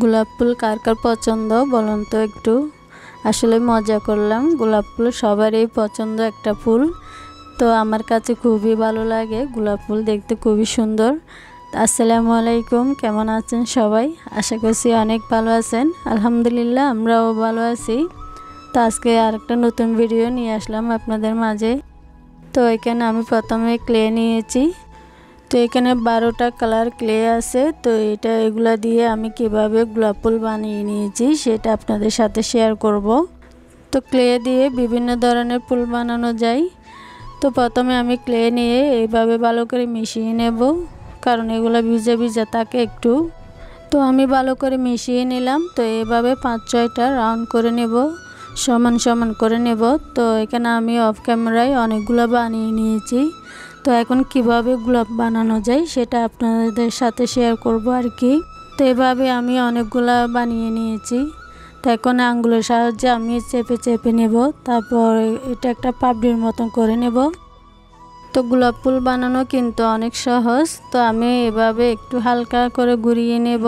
গোলাপ ফুল কার কার পছন্দ বলুন তো একটু। আসলে মজা করলাম, গোলাপ ফুল সবারই পছন্দ একটা ফুল। তো আমার কাছে খুবই ভালো লাগে, গোলাপ ফুল দেখতে খুবই সুন্দর। আসসালামু আলাইকুম, কেমন আছেন সবাই? আশা করছি অনেক ভালো আছেন। আলহামদুলিল্লাহ, আমরাও ভালো আছি। তো আজকে আরেকটা নতুন ভিডিও নিয়ে আসলাম আপনাদের মাঝে। তো এখানে আমি প্রথমে ক্লে নিয়েছি। তো এখানে 12টা কালার ক্লে আছে। তো এগুলা দিয়ে আমি কিভাবে গোলাপ ফুল বানিয়ে নিয়েছি সেটা আপনাদের সাথে শেয়ার করব। তো ক্লে দিয়ে বিভিন্ন ধরনের ফুল বানানো যায়। তো প্রথমে আমি ক্লে নিয়ে এইভাবে ভালো করে মিশিয়ে নেব, কারণ এগুলো ভিজা ভিজা থাকে একটু। তো আমি ভালো করে মিশিয়ে নিলাম। তো এভাবে 5-6টা রাউন্ড করে নেব, সমান সমান করে নেব। তো এখানে আমি অফ ক্যামেরায় অনেকগুলো বানিয়ে নিয়েছি। তো এখন কিভাবে গোলাপ বানানো যায় সেটা আপনাদের সাথে শেয়ার করব আর কি। তো এভাবে আমি অনেকগুলা বানিয়ে নিয়েছি। তো এখন আঙ্গুলের সাহায্যে আমি চেপে চেপে নেব, তারপর এটা একটা পাপড়ির মতন করে নেব। তো গোলাপ ফুল বানানো কিন্তু অনেক সহজ। তো আমি এভাবে একটু হালকা করে ঘুরিয়ে নেব।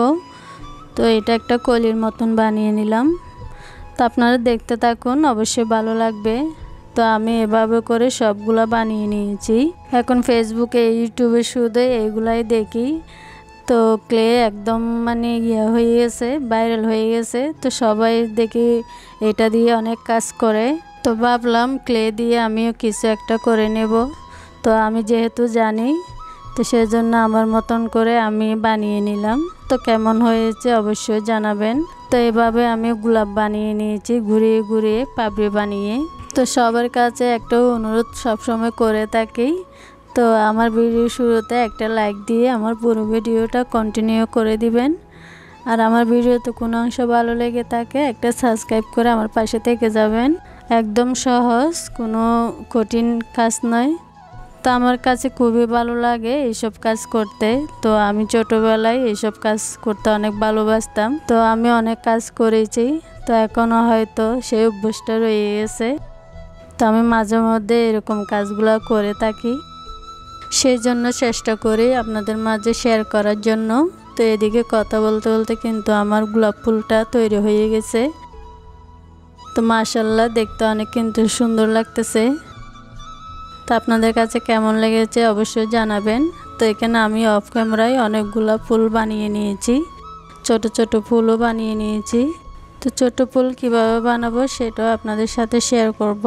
তো এটা একটা কলির মতন বানিয়ে নিলাম। তো আপনারা দেখতে থাকুন, অবশ্যই ভালো লাগবে। তো আমি এভাবে করে সবগুলা বানিয়ে নিয়েছি। এখন ফেসবুকে ইউটিউবে শুধু এইগুলাই দেখি। তো ক্লে একদম হয়ে গেছে, ভাইরাল হয়ে গেছে। তো সবাই দেখি এটা দিয়ে অনেক কাজ করে। তো ভাবলাম ক্লে দিয়ে আমিও কিছু একটা করে নেব। তো আমি যেহেতু জানি, তো সেজন্য আমার মতন করে আমি বানিয়ে নিলাম। তো কেমন হয়েছে অবশ্যই জানাবেন। তো এভাবে আমি গোলাপ বানিয়ে নিয়েছি, ঘুরিয়ে ঘুরিয়ে পাপড়ি বানিয়ে। তো সবার কাছে একটা অনুরোধ সবসময় করে থাকি। তো আমার ভিডিও শুরুতে একটা লাইক দিয়ে আমার পুরো ভিডিওটা কন্টিনিউ করে দিবেন। আর আমার ভিডিওতে কোনো অংশ ভালো লেগে থাকে একটা সাবস্ক্রাইব করে আমার পাশে থেকে যাবেন। একদম সহজ, কোনো কঠিন কাজ নয়। তো আমার কাছে খুবই ভালো লাগে এইসব কাজ করতে। তো আমি ছোটোবেলায় এইসব কাজ করতে অনেক ভালোবাসতাম। তো আমি অনেক কাজ করেছি। তো এখনও হয়তো সেই অভ্যাসটা রয়ে গেছে। তো আমি মাঝে মধ্যে এরকম কাজগুলো করে থাকি, সেই জন্য চেষ্টা করি আপনাদের মাঝে শেয়ার করার জন্য। তো এদিকে কথা বলতে বলতে কিন্তু আমার গোলাপ ফুলটা তৈরি হয়ে গেছে। তো মাশাআল্লাহ, দেখতে অনেক কিন্তু সুন্দর লাগতেছে। তো আপনাদের কাছে কেমন লেগেছে অবশ্যই জানাবেন। তো এখানে আমি অফ ক্যামেরায় অনেকগুলো ফুল বানিয়ে নিয়েছি, ছোট ছোট ফুলও বানিয়ে নিয়েছি। তো ছোট ফুল কিভাবে বানাবো সেটাও আপনাদের সাথে শেয়ার করব।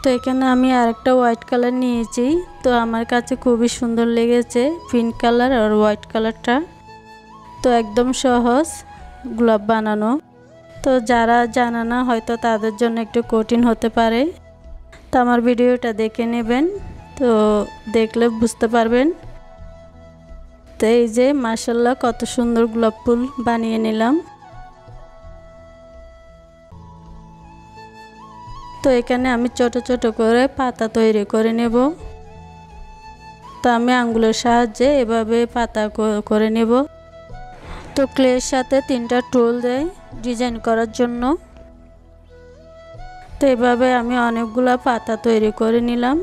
তো এখানে আমি আরেকটা হোয়াইট কালার নিয়েছি। তো আমার কাছে খুবই সুন্দর লেগেছে পিঙ্ক কালার আর হোয়াইট কালারটা। তো একদম সহজ গোলাপ বানানো। তো যারা জানে না হয়তো তাদের জন্য একটু কঠিন হতে পারে। তো আমার ভিডিওটা দেখে নেবেন, তো দেখলে বুঝতে পারবেন। তো এই যে মাশাআল্লাহ, কত সুন্দর গোলাপ ফুল বানিয়ে নিলাম। তো এখানে আমি ছোট ছোট করে পাতা তৈরি করে নেব। তো আমি আঙ্গুলের সাহায্যে এভাবে পাতা করে নেব। তো ক্লের সাথে 3টা টুল দেয় ডিজাইন করার জন্য। তো এভাবে আমি অনেকগুলা পাতা তৈরি করে নিলাম।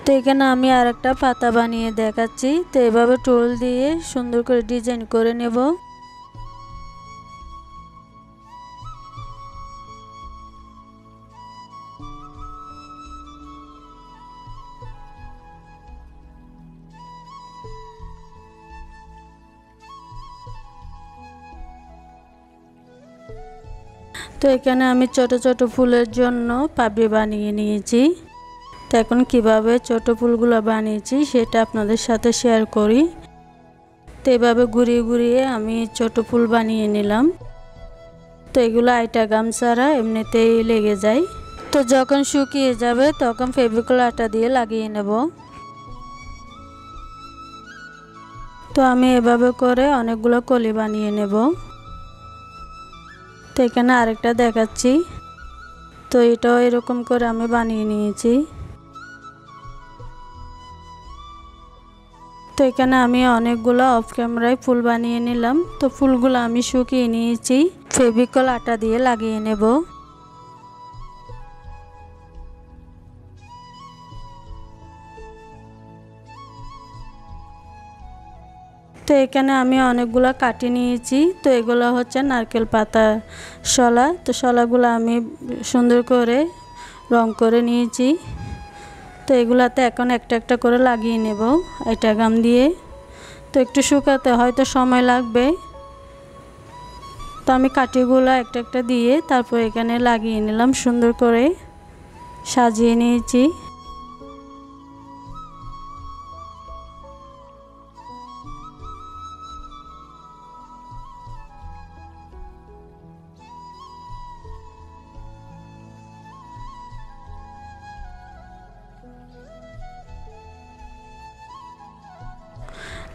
তো এখানে আমি আরেকটা পাতা বানিয়ে দেখাচ্ছি। তো এভাবে টুল দিয়ে সুন্দর করে ডিজাইন করে নেব। তো এখানে আমি ছোট ছোট ফুলের জন্য পাপড়ি বানিয়ে নিয়েছি। তো এখন কিভাবে ছোট ফুলগুলো বানিয়েছি সেটা আপনাদের সাথে শেয়ার করি। তো এভাবে ঘুরিয়ে ঘুরিয়ে আমি ছোট ফুল বানিয়ে নিলাম। তো এগুলো আইটা গাম ছাড়া এমনিতেই লেগে যায়। তো যখন শুকিয়ে যাবে তখন ফেভিকল আঠা দিয়ে লাগিয়ে নেব। তো আমি এভাবে করে অনেকগুলো কলি বানিয়ে নেব। তো এখানে আরেকটা দেখাচ্ছি। তো এটাও এরকম করে আমি বানিয়ে নিয়েছি। তো এখানে আমি অনেকগুলো অফ ক্যামেরায় ফুল বানিয়ে নিলাম। তো ফুলগুলো আমি শুকিয়ে নিয়েছি, ফেভিকল আঠা দিয়ে লাগিয়ে নেব। তো এখানে আমি অনেকগুলো কাটি নিয়েছি। তো এগুলো হচ্ছে নারকেল পাতা শলা। তো শলাগুলো আমি সুন্দর করে রং করে নিয়েছি। তো এগুলাতে এখন একটা একটা করে লাগিয়ে নেব এটা গাম দিয়ে। তো একটু শুকাতে হয়তো সময় লাগবে। তো আমি কাঠিগুলো একটা একটা দিয়ে তারপর এখানে লাগিয়ে নিলাম, সুন্দর করে সাজিয়ে নিয়েছি।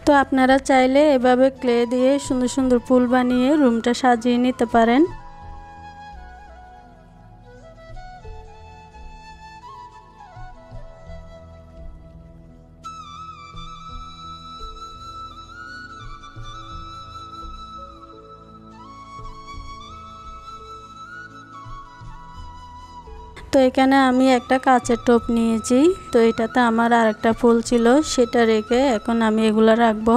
তো আপনারা চাইলে এভাবে ক্লে দিয়ে সুন্দর সুন্দর ফুল বানিয়ে রুমটা সাজিয়ে নিতে পারেন। তো এখানে আমি একটা কাচের টোপ নিয়েছি। তো এটাতে আমার আরেকটা ফুল ছিল, সেটা রেখে এখন আমি এগুলো রাখবো।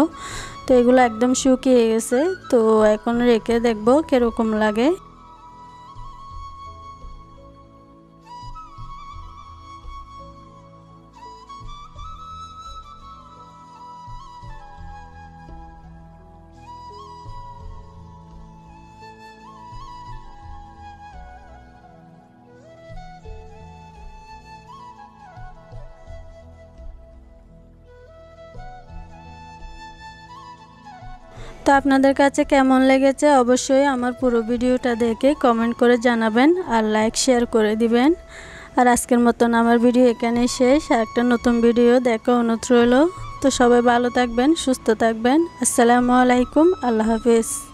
তো এগুলো একদম শুকিয়ে গেছে। তো এখন রেখে দেখবো কিরকম লাগে। তো আপনাদের কাছে কেমন লেগেছে অবশ্যই আমার পুরো ভিডিওটা দেখে কমেন্ট করে জানাবেন আর লাইক শেয়ার করে দিবেন। আর আজকের মতন আমার ভিডিও এখানেই শেষ। আর একটা নতুন ভিডিও দেখা অনুরোধ রইল। তো সবাই ভালো থাকবেন, সুস্থ থাকবেন। আসসালামু আলাইকুম, আল্লাহ হাফেজ।